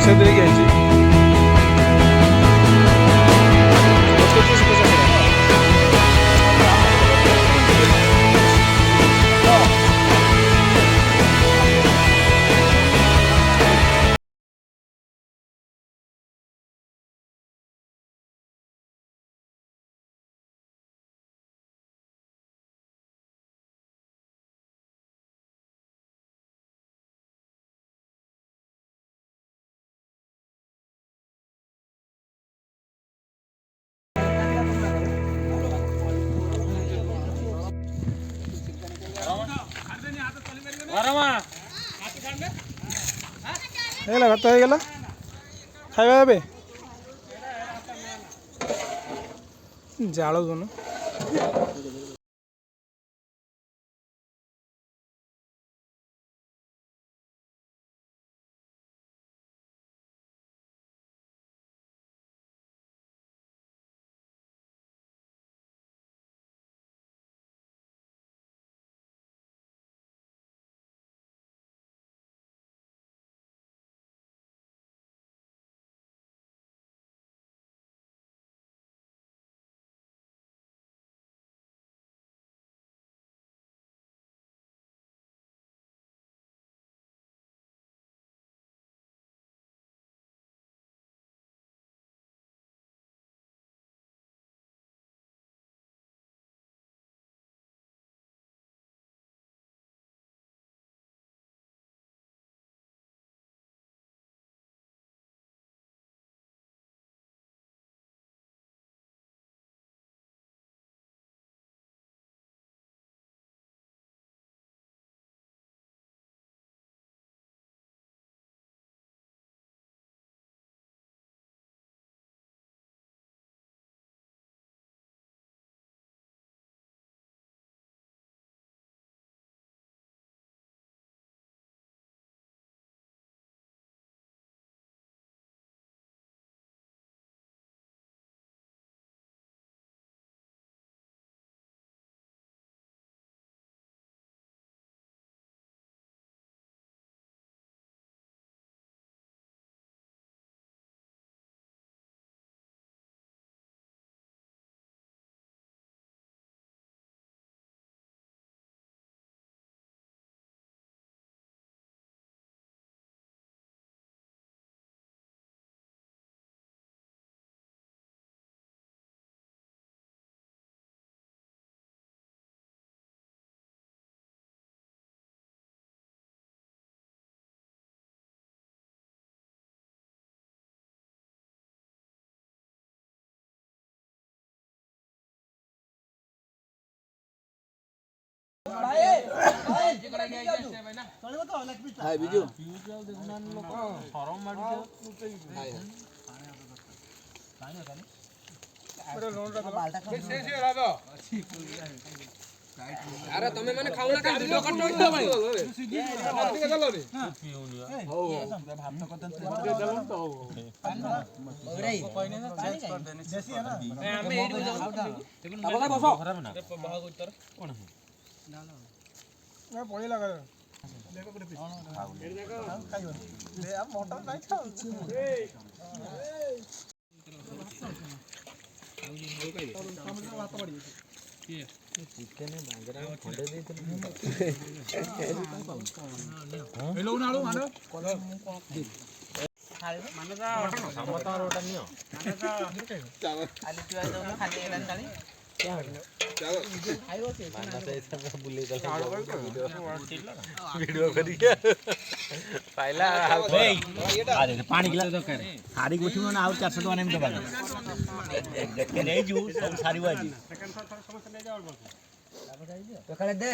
से दे गया जी ହେଇଗଲା ଭାତ ହେଇଗଲା ଖାଇବା ଏବେ ଜାଳ ଦଉନ हाय बिजू अरे तमे माने खाउना का वीडियो कट होइतो भाई ठीक चलो रे हो भात कतन दे देबो तो रे कोइने ना चेंज कर देनी देसी है ना हमें एडी जाऊ अब बसो खराब ना भाग उतर कोन है ना ना पड़ी लगा देखो करे पीछे एडी देखो खाइयो ले अब मोटर नहीं खाओ ए भात पड़ी ये चिकन बांगरा खंडे देते हेलो नाळो मानो माने जा समता रोटा नियो माने जा चलो खाली पिवा दो खाली एला खाली क्या चलो खाइबो के माना से सब बुले चल वीडियो करी पहला अरे पानी गिलास दरकार हारी गुठी मन और 400 टका नेम दबा देख के ले जू सब सारी बाजी सेकंड समस्या ले जा और बोल तो खाली दे